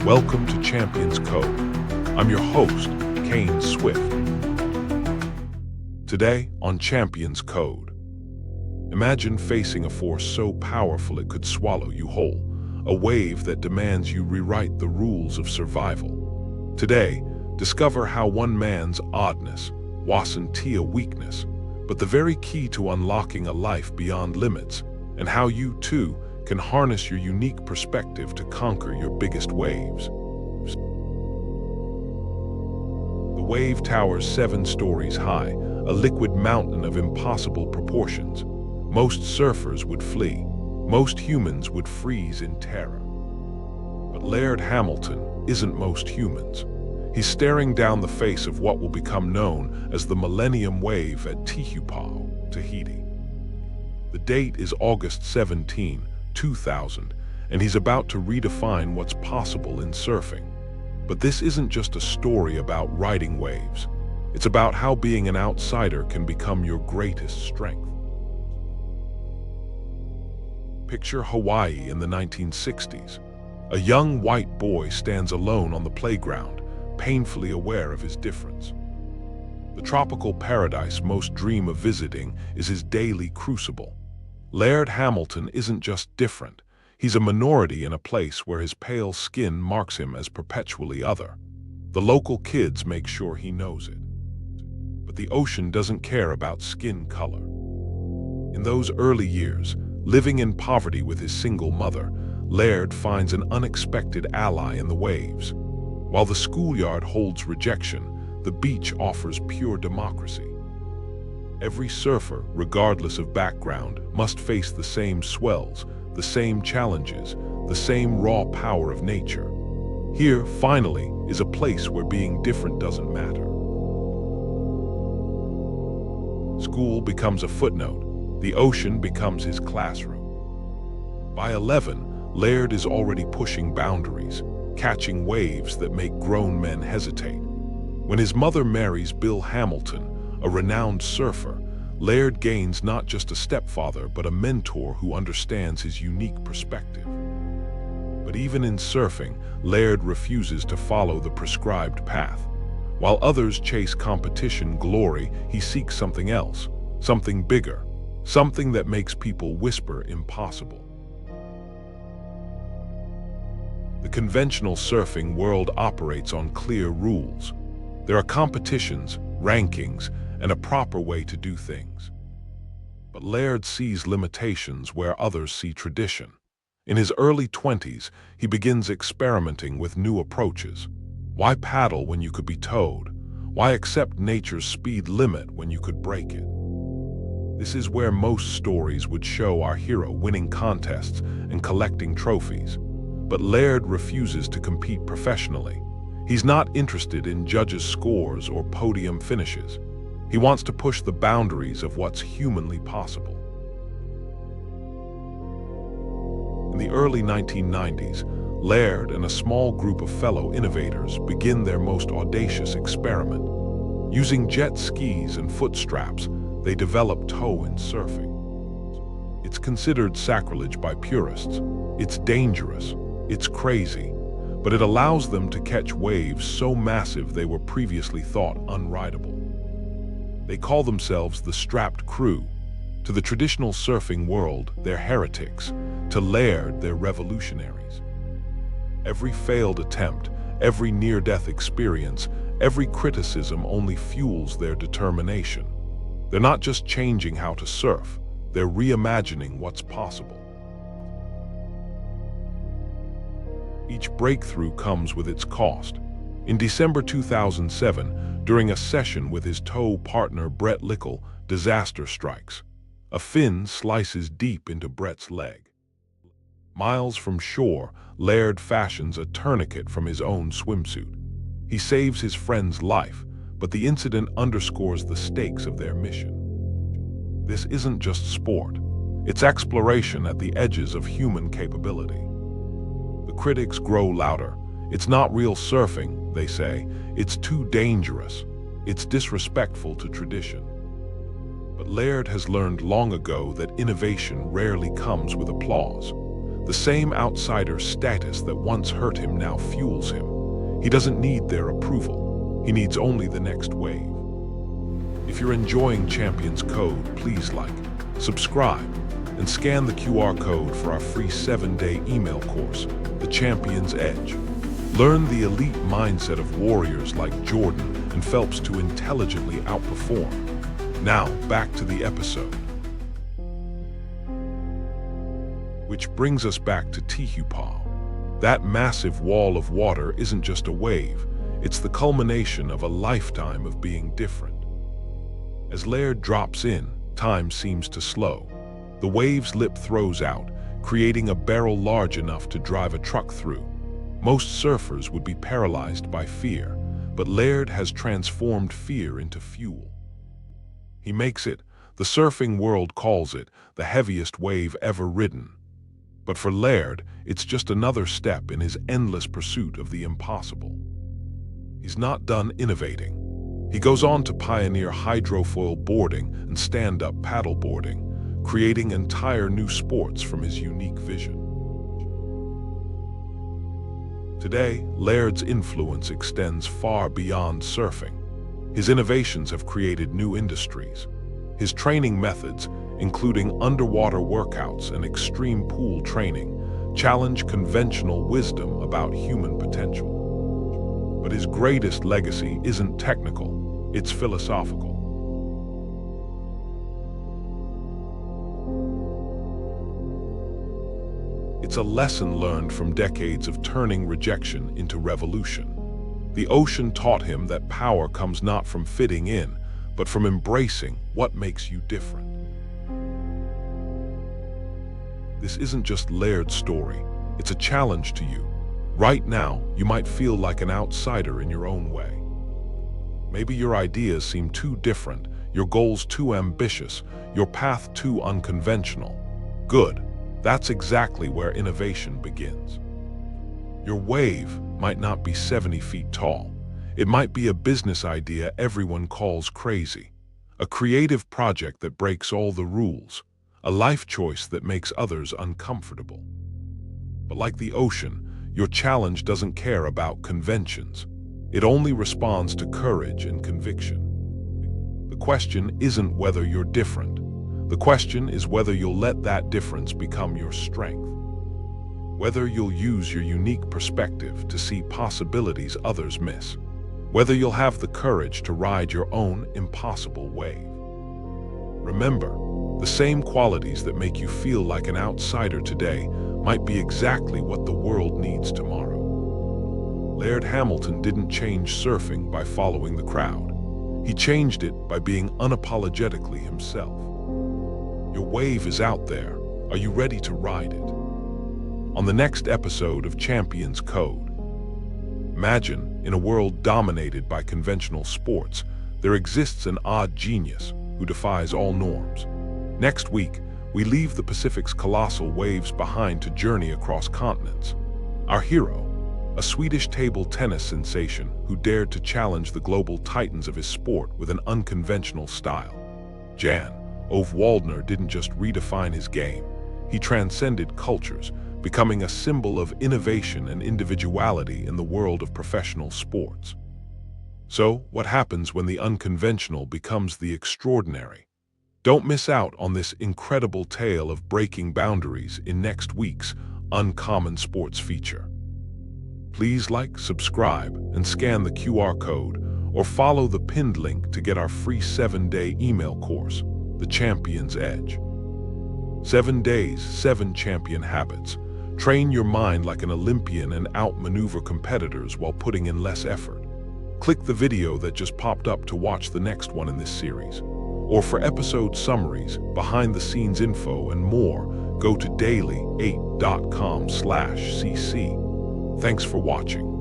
Welcome to Champions Code. I'm your host, Kane Swift. Today on Champions Code, imagine facing a force so powerful it could swallow you whole, a wave that demands you rewrite the rules of survival. Today, discover how one man's oddness wasn't a weakness, but the very key to unlocking a life beyond limits, and how you, too, can harness your unique perspective to conquer your biggest waves. The wave towers 7 stories high, a liquid mountain of impossible proportions. Most surfers would flee. Most humans would freeze in terror. But Laird Hamilton isn't most humans. He's staring down the face of what will become known as the Millennium Wave at Tijuana, Tahiti. The date is August 17, 2000, and he's about to redefine what's possible in surfing. But this isn't just a story about riding waves. It's about how being an outsider can become your greatest strength. Picture Hawaii in the 1960s. A young white boy stands alone on the playground, painfully aware of his difference. The tropical paradise most dream of visiting is his daily crucible. Laird Hamilton isn't just different. He's a minority in a place where his pale skin marks him as perpetually other. The local kids make sure he knows it. But the ocean doesn't care about skin color. In those early years, living in poverty with his single mother, Laird finds an unexpected ally in the waves. While the schoolyard holds rejection, the beach offers pure democracy. Every surfer, regardless of background, must face the same swells, the same challenges, the same raw power of nature. Here, finally, is a place where being different doesn't matter. School becomes a footnote. The ocean becomes his classroom. By 11, Laird is already pushing boundaries, catching waves that make grown men hesitate. When his mother marries Bill Hamilton, a renowned surfer, Laird gains not just a stepfather but a mentor who understands his unique perspective. But even in surfing, Laird refuses to follow the prescribed path. While others chase competition glory, he seeks something else, something bigger, something that makes people whisper impossible. The conventional surfing world operates on clear rules. There are competitions, rankings, and a proper way to do things. But Laird sees limitations where others see tradition. In his early 20s, he begins experimenting with new approaches. Why paddle when you could be towed? Why accept nature's speed limit when you could break it? This is where most stories would show our hero winning contests and collecting trophies. But Laird refuses to compete professionally. He's not interested in judges' scores or podium finishes. He wants to push the boundaries of what's humanly possible. In the early 1990s, Laird and a small group of fellow innovators begin their most audacious experiment. Using jet skis and foot straps, they develop tow-in surfing. It's considered sacrilege by purists. It's dangerous. It's crazy. But it allows them to catch waves so massive they were previously thought unrideable. They call themselves the strapped crew. To the traditional surfing world, they're heretics. To Laird, they're revolutionaries. Every failed attempt, every near-death experience, every criticism only fuels their determination. They're not just changing how to surf, they're reimagining what's possible. Each breakthrough comes with its cost. In December 2007, during a session with his tow partner Brett Lickle, disaster strikes. A fin slices deep into Brett's leg. Miles from shore, Laird fashions a tourniquet from his own swimsuit. He saves his friend's life, but the incident underscores the stakes of their mission. This isn't just sport. It's exploration at the edges of human capability. The critics grow louder. It's not real surfing, they say. It's too dangerous. It's disrespectful to tradition. But Laird has learned long ago that innovation rarely comes with applause. The same outsider status that once hurt him now fuels him. He doesn't need their approval. He needs only the next wave. If you're enjoying Champions Code, please like, subscribe, and scan the QR code for our free 7-day email course, The Champion's Edge. Learn the elite mindset of warriors like Jordan and Phelps to intelligently outperform. Now, back to the episode. Which brings us back to Tijupa. That massive wall of water isn't just a wave, it's the culmination of a lifetime of being different. As Laird drops in, time seems to slow. The wave's lip throws out, creating a barrel large enough to drive a truck through. Most surfers would be paralyzed by fear, but Laird has transformed fear into fuel. He makes it, the surfing world calls it, the heaviest wave ever ridden. But for Laird, it's just another step in his endless pursuit of the impossible. He's not done innovating. He goes on to pioneer hydrofoil boarding and stand-up paddleboarding, creating entire new sports from his unique vision. Today, Laird's influence extends far beyond surfing. His innovations have created new industries. His training methods, including underwater workouts and extreme pool training, challenge conventional wisdom about human potential. But his greatest legacy isn't technical, it's philosophical. It's a lesson learned from decades of turning rejection into revolution. The ocean taught him that power comes not from fitting in, but from embracing what makes you different. This isn't just Laird's story, it's a challenge to you. Right now, you might feel like an outsider in your own way. Maybe your ideas seem too different, your goals too ambitious, your path too unconventional. Good. That's exactly where innovation begins. Your wave might not be 70 feet tall. It might be a business idea everyone calls crazy, a creative project that breaks all the rules, a life choice that makes others uncomfortable. But like the ocean, your challenge doesn't care about conventions. It only responds to courage and conviction. The question isn't whether you're different. The question is whether you'll let that difference become your strength. Whether you'll use your unique perspective to see possibilities others miss. Whether you'll have the courage to ride your own impossible wave. Remember, the same qualities that make you feel like an outsider today might be exactly what the world needs tomorrow. Laird Hamilton didn't change surfing by following the crowd. He changed it by being unapologetically himself. Your wave is out there. Are you ready to ride it? On the next episode of Champions Code. Imagine, in a world dominated by conventional sports, there exists an odd genius who defies all norms. Next week, we leave the Pacific's colossal waves behind to journey across continents. Our hero, a Swedish table tennis sensation who dared to challenge the global titans of his sport with an unconventional style. Jan Ove Waldner didn't just redefine his game, he transcended cultures, becoming a symbol of innovation and individuality in the world of professional sports. So, what happens when the unconventional becomes the extraordinary? Don't miss out on this incredible tale of breaking boundaries in next week's Uncommon Sports feature. Please like, subscribe, and scan the QR code, or follow the pinned link to get our free 7-day email course, The Champion's Edge. 7 days, 7 champion habits. Train your mind like an Olympian and outmaneuver competitors while putting in less effort. Click the video that just popped up to watch the next one in this series. Or for episode summaries, behind-the-scenes info, and more, go to daily8.com/cc. Thanks for watching.